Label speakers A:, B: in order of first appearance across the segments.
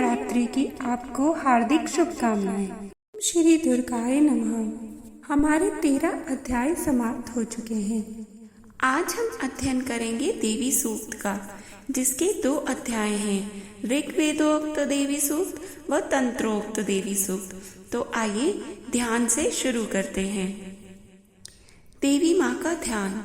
A: महाशिवरात्रि की आपको हार्दिक शुभकामनाएं। श्री दुर्गाय नमः। हमारे 13 अध्याय समाप्त हो चुके हैं। आज हम अध्ययन करेंगे देवी सूक्त का, जिसके 2 अध्याय हैं, ऋग्वेदोक्त देवी सूक्त व तंत्रोक्त देवी सूक्त। तो आइए ध्यान से शुरू करते हैं। देवी माँ का ध्यान।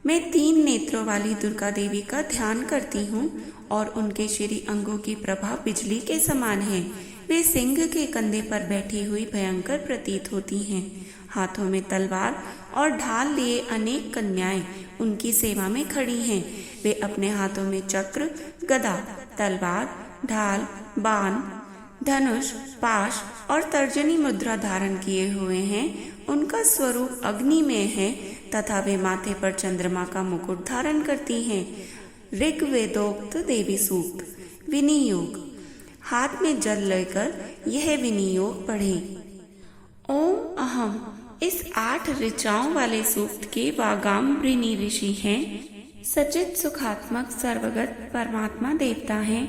A: मैं 3 नेत्रों वाली दुर्गा देवी का ध्यान करती हूँ और उनके श्री अंगों की प्रभा बिजली के समान है। वे सिंह के कंधे पर बैठी हुई भयंकर प्रतीत होती हैं। हाथों में तलवार और ढाल लिए अनेक कन्याएं उनकी सेवा में खड़ी हैं। वे अपने हाथों में चक्र, गदा, तलवार, ढाल, बाण, धनुष, पाश और तर्जनी मुद्रा धारण किए हुए हैं। उनका स्वरूप अग्नि में है तथा वे माथे पर चंद्रमा का मुकुट धारण करती हैं। ऋग्वेदोक्त देवी सूक्त। विनियोग। हाथ में जल लेकर यह विनियोग पढ़े। ओम अहम इस 8 ऋचाओं वाले सूक्त के वागाम्बरिणी ऋषि हैं। सचित सुखात्मक सर्वगत परमात्मा देवता हैं।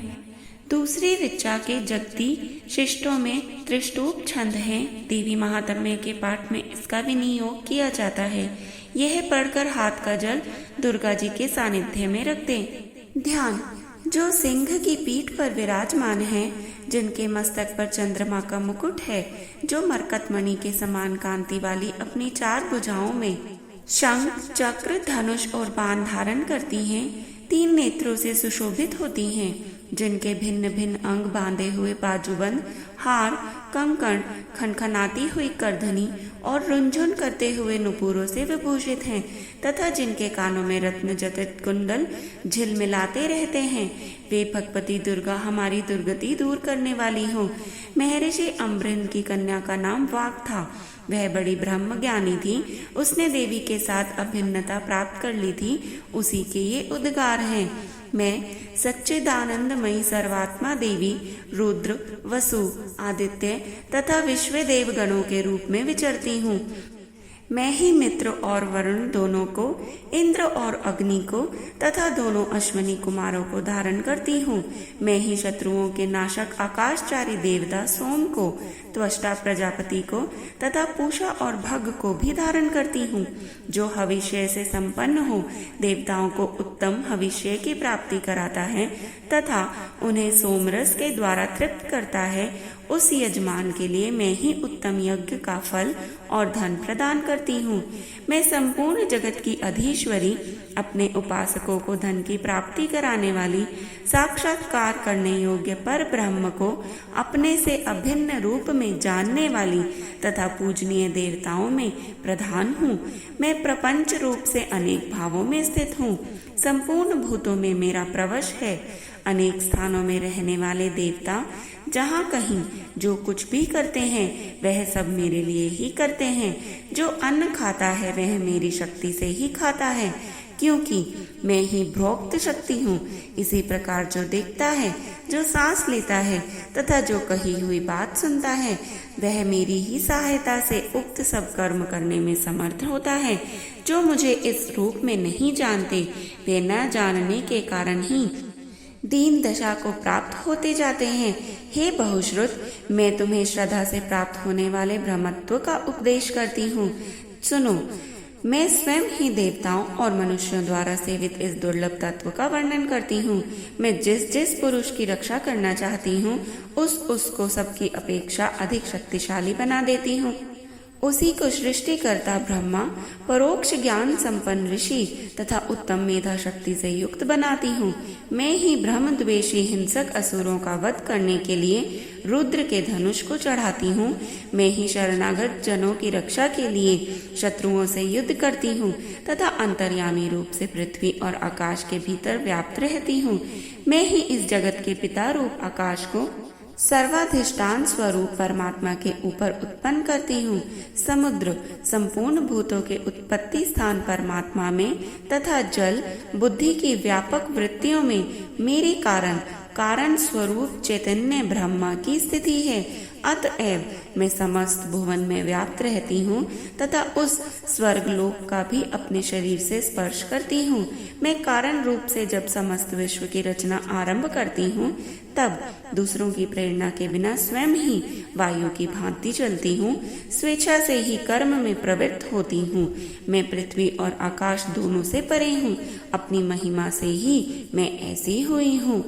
A: दूसरी ऋचा के जगती शिष्टों में त्रिष्टूप छंद है। देवी महात्म्य के पाठ में इसका विनियोग किया जाता है। यह पढ़कर हाथ का जल दुर्गा जी के सानिध्य में रख दें। ध्यान। जो सिंह की पीठ पर विराजमान है, जिनके मस्तक पर चंद्रमा का मुकुट है, जो मरकतमणि के समान कांति वाली अपनी 4 भुजाओं में शंख, चक्र, धनुष और बाण धारण करती हैं, 3 नेत्रों से सुशोभित होती हैं, जिनके भिन्न भिन्न अंग बांधे हुए बाजूबंद, हार, कंकण, खनखनाती हुई करधनी और रुंझुन करते हुए नुपुरों से विभूषित हैं, तथा जिनके कानों में रत्न जटित कुंडल झिलमिलाते रहते हैं। वे भगवती दुर्गा हमारी दुर्गति दूर करने वाली हो। महर्षि अम्बरीन की कन्या का नाम वाक था। वह बड़ी ब्रह्म ज्ञानी थी। उसने देवी के साथ अभिन्नता प्राप्त कर ली थी। उसी के ये उद्गार हैं। मैं सच्चिदानंदमयी सर्वात्मा देवी रुद्र, वसु, आदित्य तथा विश्व देवगणों के रूप में विचरती हूँ। मैं ही मित्र और वरुण दोनों को, इंद्र और अग्नि को तथा दोनों अश्विनी कुमारों को धारण करती हूँ। मैं ही शत्रुओं के नाशक आकाशचारी देवता सोम को, त्वष्टा प्रजापति को तथा पूषा और भग को भी धारण करती हूँ। जो हविष्य से संपन्न हो, देवताओं को उत्तम हविष्य की प्राप्ति कराता है तथा उन्हें सोमरस के द्वारा तृप्त करता है, उस यजमान के लिए मैं ही उत्तम यज्ञ का फल और धन प्रदान करती हूँ। मैं संपूर्ण जगत की अधीश्वरी, अपने उपासकों को धन की प्राप्ति कराने वाली, साक्षात्कार करने योग्य पर ब्रह्म को अपने से अभिन्न रूप में जानने वाली तथा पूजनीय देवताओं में प्रधान हूँ। मैं प्रपंच रूप से अनेक भावों में स्थित हूँ। संपूर्ण भूतों में मेरा प्रवश है। अनेक स्थानों में रहने वाले देवता जहाँ कहीं जो कुछ भी करते हैं, वह सब मेरे लिए ही करते हैं। जो अन्न खाता है वह मेरी शक्ति से ही खाता है, क्योंकि मैं ही भोक्त शक्ति हूँ। इसी प्रकार जो देखता है, जो सांस लेता है तथा जो कही हुई बात सुनता है, वह मेरी ही सहायता से उक्त सब कर्म करने में समर्थ होता है। जो मुझे इस रूप में नहीं जानते, वे न जानने के कारण ही दीन दशा को प्राप्त होते जाते हैं। हे बहुश्रुत, मैं तुम्हें श्रद्धा से प्राप्त होने वाले ब्रह्मत्व का उपदेश करती हूँ। सुनो, मैं स्वयं ही देवताओं और मनुष्यों द्वारा सेवित इस दुर्लभ तत्व का वर्णन करती हूँ। मैं जिस जिस पुरुष की रक्षा करना चाहती हूँ, उसको सबकी अपेक्षा अधिक शक्तिशाली बना देती हूँ। उसी को सृष्टिकर्ता ब्रह्मा, परोक्ष ज्ञान संपन्न ऋषि तथा उत्तम मेधा शक्ति से युक्त बनाती हूँ। मैं ही ब्रह्म द्वेषी हिंसक असुरों का वध करने के लिए रुद्र के धनुष को चढ़ाती हूँ। मैं ही शरणागत जनों की रक्षा के लिए शत्रुओं से युद्ध करती हूँ तथा अंतर्यामी रूप से पृथ्वी और आकाश के भीतर व्याप्त रहती हूँ। मैं ही इस जगत के पिता रूप आकाश को सर्वाधिष्ठान स्वरूप परमात्मा के ऊपर उत्पन्न करती हूँ। समुद्र संपूर्ण भूतों के उत्पत्ति स्थान परमात्मा में तथा जल बुद्धि की व्यापक वृत्तियों में मेरे कारण कारण स्वरूप चैतन्य ब्रह्मा की स्थिति है। अतएव मैं समस्त भुवन में व्याप्त रहती हूँ तथा उस स्वर्गलोक का भी अपने शरीर से स्पर्श करती हूँ। मैं कारण रूप से जब समस्त विश्व की रचना आरंभ करती हूँ तब दूसरों की प्रेरणा के बिना स्वयं ही वायु की भांति चलती हूँ, स्वेच्छा से ही कर्म में प्रवृत्त होती हूँ। मैं पृथ्वी और आकाश दोनों से परे हूँ, अपनी महिमा से ही मैं ऐसी हुई हूँ।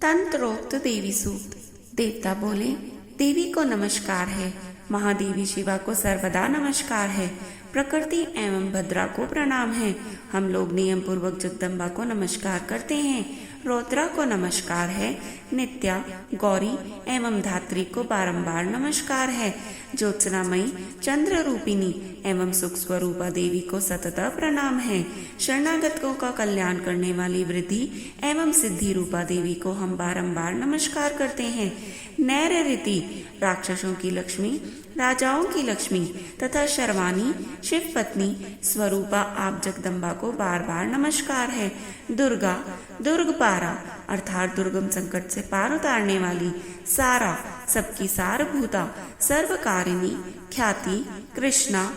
A: तंत्रोक्त देवी सूक्त। देवता बोले, देवी को नमस्कार है। महादेवी शिवा को सर्वदा नमस्कार है। प्रकृति एवं भद्रा को प्रणाम है। हम लोग नियम पूर्वक जगदम्बा को नमस्कार करते हैं। रौद्रा को नमस्कार है। नित्या, गौरी एवं धात्री को बारंबार नमस्कार है। ज्योत्सनामयी, चंद्र रूपिणी एवं सुख स्वरूपा देवी को सततः प्रणाम है। शरणागतों का कल्याण करने वाली वृद्धि एवं सिद्धि रूपा देवी को हम बारंबार नमस्कार करते हैं। नैरृति, राक्षसों की लक्ष्मी, राजाओं की लक्ष्मी तथा शर्वाणी, शिव पत्नी स्वरूपा आप जगदम्बा को बार बार नमस्कार है। दुर्गा, दुर्गपारा अर्थात दुर्गम संकट से पार उतारने वाली, सारा सबकी सारभूता, सर्वकारिणी, ख्याति, कृष्णा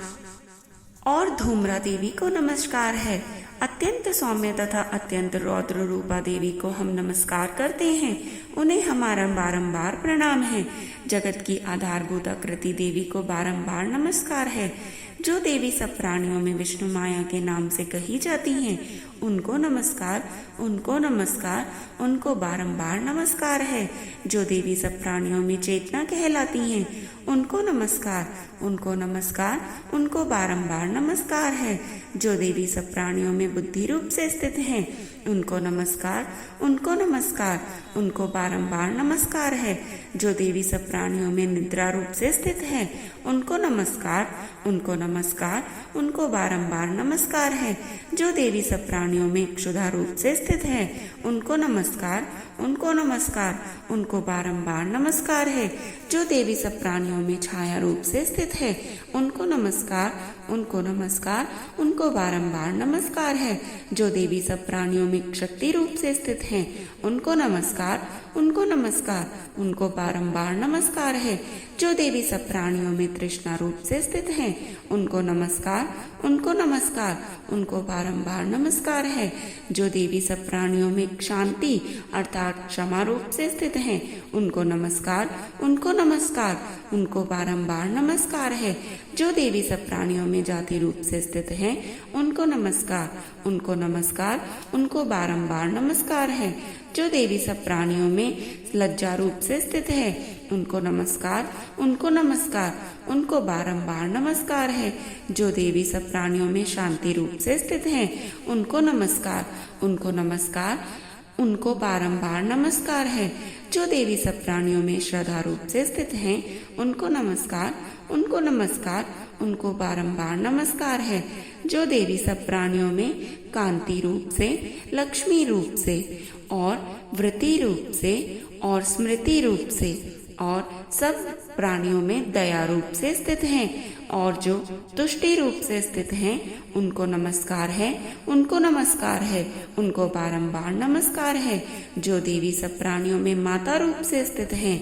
A: और धूम्रा देवी को नमस्कार है। अत्यंत सौम्य तथा अत्यंत रौद्र रूपा देवी को हम नमस्कार करते हैं। उन्हें हमारा बारंबार प्रणाम है। जगत की आधारभूत आकृति देवी को बारंबार नमस्कार है। जो देवी सब प्राणियों में विष्णु माया के नाम से कही जाती हैं, उनको नमस्कार, उनको नमस्कार, उनको बारंबार नमस्कार है। जो देवी सब प्राणियों में चेतना कहलाती हैं, उनको नमस्कार, उनको नमस्कार, उनको बारंबार नमस्कार है। जो देवी सब प्राणियों में बुद्धि रूप से स्थित हैं, उनको नमस्कार, उनको नमस्कार, उनको बारंबार नमस्कार है। जो देवी सब प्राणियों में निद्रा रूप से स्थित है, उनको नमस्कार, उनको नमस्कार, उनको बारंबार नमस्कार है। जो देवी सब प्राणियों में क्षुधा रूप से स्थित है, उनको नमस्कार, उनको नमस्कार, उनको बारंबार नमस्कार है। जो देवी सब प्राणियों में छाया रूप से स्थित है, उनको नमस्कार, उनको नमस्कार, उनको बारंबार नमस्कार है। जो देवी सब प्राणियों में शक्ति रूप से स्थित हैं, उनको नमस्कार, उनको नमस्कार, उनको बारंबार नमस्कार है। जो देवी सब प्राणियों में तृष्णा रूप से स्थित हैं, उनको नमस्कार, उनको नमस्कार, उनको बारंबार नमस्कार है। जो देवी सब प्राणियों में शांति अर्थात क्षमा रूप से स्थित हैं, उनको नमस्कार, उनको नमस्कार, उनको बारंबार नमस्कार है। जो देवी सब प्राणियों में जाति रूप से स्थित हैं, उनको नमस्कार, उनको नमस्कार, उनको बारंबार नमस्कार है। जो देवी सब प्राणियों में लज्जा रूप से स्थित है, उनको नमस्कार, उनको नमस्कार, उनको बारंबार नमस्कार है। जो देवी सब प्राणियों में शांति रूप से स्थित हैं, उनको नमस्कार, उनको नमस्कार, उनको बारंबार नमस्कार है। जो देवी सब प्राणियों में श्रद्धा रूप से स्थित हैं, उनको नमस्कार, उनको नमस्कार, उनको बारंबार नमस्कार है। जो देवी सब प्राणियों में कांति रूप से, लक्ष्मी रूप से और वृत्ति रूप से और स्मृति रूप से और सब प्राणियों में दया रूप से स्थित हैं और जो तुष्टि रूप से स्थित हैं, उनको नमस्कार है, उनको नमस्कार है, उनको बारंबार नमस्कार है। जो देवी सब प्राणियों में माता रूप से स्थित हैं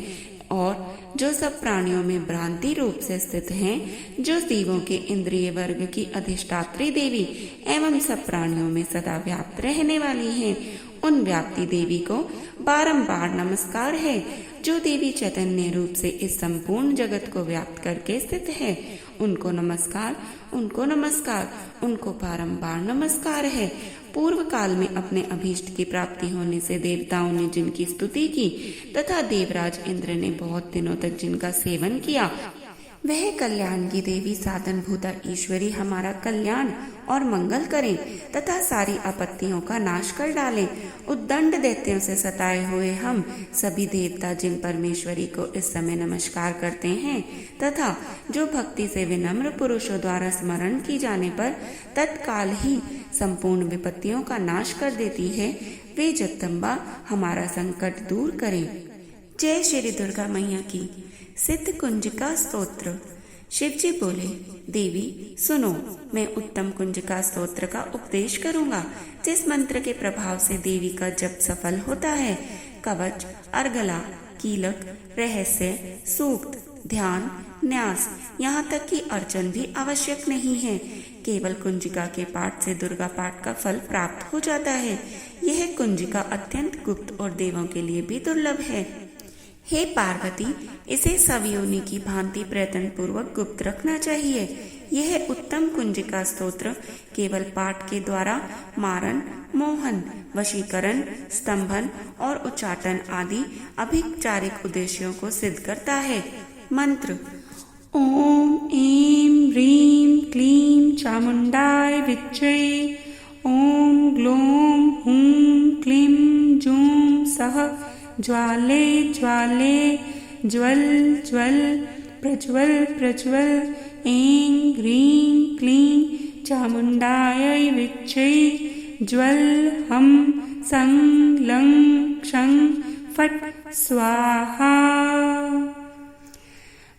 A: और जो सब प्राणियों में भ्रांति रूप से स्थित हैं, जो जीवों के इंद्रिय वर्ग की अधिष्ठात्री देवी एवं सब प्राणियों में सदा व्याप्त रहने वाली हैं, उन व्याप्ति देवी को बारंबार नमस्कार है। जो देवी चैतन्य रूप से इस संपूर्ण जगत को व्याप्त करके स्थित है, उनको नमस्कार, उनको नमस्कार, उनको बारंबार नमस्कार है। पूर्व काल में अपने अभीष्ट की प्राप्ति होने से देवताओं ने जिनकी स्तुति की तथा देवराज इंद्र ने बहुत दिनों तक जिनका सेवन किया, वह कल्याण की देवी साधन भूता ईश्वरी हमारा कल्याण और मंगल करें तथा सारी आपत्तियों का नाश कर डालें। उद्दंड दैत्यों से सताए हुए हम सभी देवता जिन परमेश्वरी को इस समय नमस्कार करते हैं तथा जो भक्ति से विनम्र पुरुषों द्वारा स्मरण की जाने पर तत्काल ही संपूर्ण विपत्तियों का नाश कर देती है, वे जगदम्बा हमारा संकट दूर करें। जय श्री दुर्गा मैया की। सिद्ध कुंजिका स्तोत्र। शिव जी बोले, देवी सुनो, मैं उत्तम कुंजिका स्तोत्र का उपदेश करूंगा, जिस मंत्र के प्रभाव से देवी का जप सफल होता है। कवच, अर्गला, कीलक, रहस्य, सूक्त, ध्यान, न्यास, यहाँ तक कि अर्चन भी आवश्यक नहीं है। केवल कुंजिका के पाठ से दुर्गा पाठ का फल प्राप्त हो जाता है। यह कुंजिका अत्यंत गुप्त और देवों के लिए भी दुर्लभ है। हे पार्वती, इसे सवयोनि की भांति प्रयत्न पूर्वक गुप्त रखना चाहिए। यह उत्तम कुंजिका स्तोत्र केवल पाठ के द्वारा मारन, मोहन, वशीकरण, स्तंभन और उच्चाटन आदि अभिचारिक उद्देश्यों को सिद्ध करता है। मंत्र: ओम ऐं ह्रीं क्लीं चामुंडाय विच्चै। ओम ग्लौं हूं क्लीं जूं सः ज्वाले ज्वाले ज्वल ज्वल प्रज्वल प्रज्वल। ऐं ह्रीं क्लीं चामुंडायै विच्चै। ज्वल हम सं लं क्षं फट स्वाहा।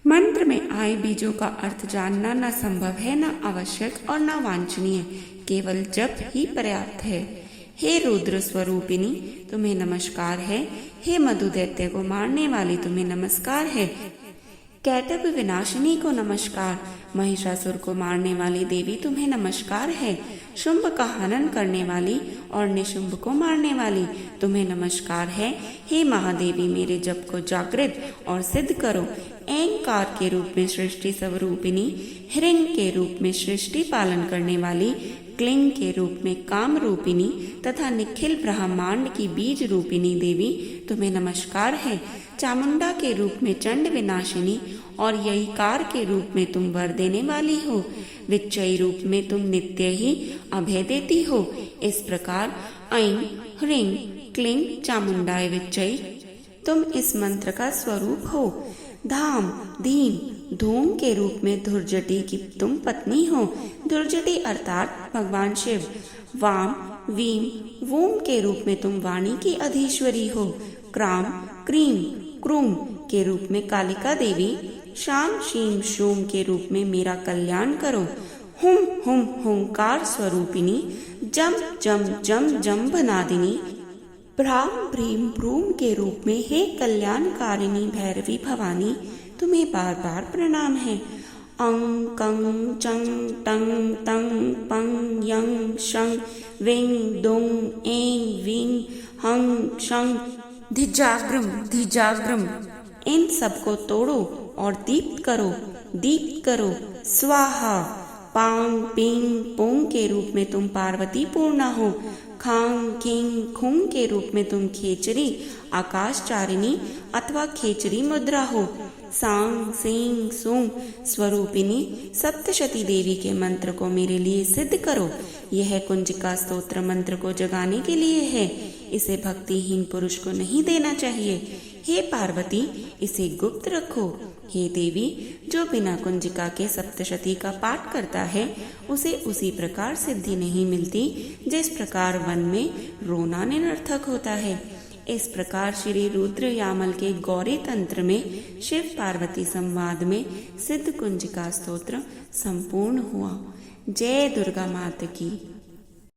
A: मंत्र में आए बीजों का अर्थ जानना न संभव है, न आवश्यक और न वांछनीय, केवल जप ही पर्याप्त है। हे रुद्र स्वरूपिणी, तुम्हें नमस्कार है। हे मधु दैत्य को मारने वाली, तुम्हें नमस्कार है। कैटभ विनाशिनी को नमस्कार। महिषासुर को मारने वाली देवी, तुम्हें नमस्कार है। शुंभ का हनन करने वाली और निशुंभ को मारने वाली, तुम्हें नमस्कार है। हे महादेवी, मेरे जप को जागृत और सिद्ध करो। ऐंकार के रूप में सृष्टि स्वरूपिणी, ह्रीं के रूप में सृष्टि पालन करने वाली, क्लीं के रूप में काम रूपिणी तथा निखिल ब्रह्मांड की बीज रूपिणी देवी, तुम्हें नमस्कार है। चामुंडा के रूप में चंड विनाशिनी और यईकार के रूप में तुम वर देने वाली हो। विच्चई रूप में तुम नित्य ही अभय देती हो। इस प्रकार ऐं ह्रीं क्लीं चामुंडाय विच्चई, तुम इस मंत्र का स्वरूप हो। धाम धीम धूम के रूप में धुर्जटी की तुम पत्नी हो। धुर्जटी अर्थात भगवान शिव। वाम वीम वूम के रूप में तुम वाणी की अधीश्वरी हो। क्राम क्रीम क्रूम के रूप में कालिका देवी। शाम शीम शूम के रूप में मेरा कल्याण करो। हुम हुम हुंकार स्वरूपिणी। जम जम जम जम्भनादिनी। भ्राम भ्रीम भ्रूम के रूप में हे कल्याणकारिणी भैरवी भवानी, तुम्हें बार बार प्रणाम है। अंग कंग चंग टंग तंग पंग यंग शंग विंग दुंग ऐं वीं हंग शंग धिजाग्रम, इन सबको तोड़ो और दीप्त करो। स्वाहा। पांग पिंग पुंग के रूप में तुम पार्वती पूर्णा हो। खांग खिंग खुंग के रूप में तुम खेचरी आकाशचारिणी अथवा खेचरी मुद्रा हो। सांग सिंग सुंग स्वरूपिणी सप्तशती देवी के मंत्र को मेरे लिए सिद्ध करो। यह कुंजिका स्तोत्र मंत्र को जगाने के लिए है। इसे भक्तिहीन पुरुष को नहीं देना चाहिए। हे पार्वती, इसे गुप्त रखो। हे देवी, जो बिना कुंजिका के सप्तशती का पाठ करता है उसे उसी प्रकार सिद्धि नहीं मिलती जिस प्रकार वन में रोना निरर्थक होता है। इस प्रकार श्री रुद्र यामल के गौरी तंत्र में शिव पार्वती संवाद में सिद्ध कुंजिका स्तोत्र संपूर्ण हुआ। जय दुर्गा माता की।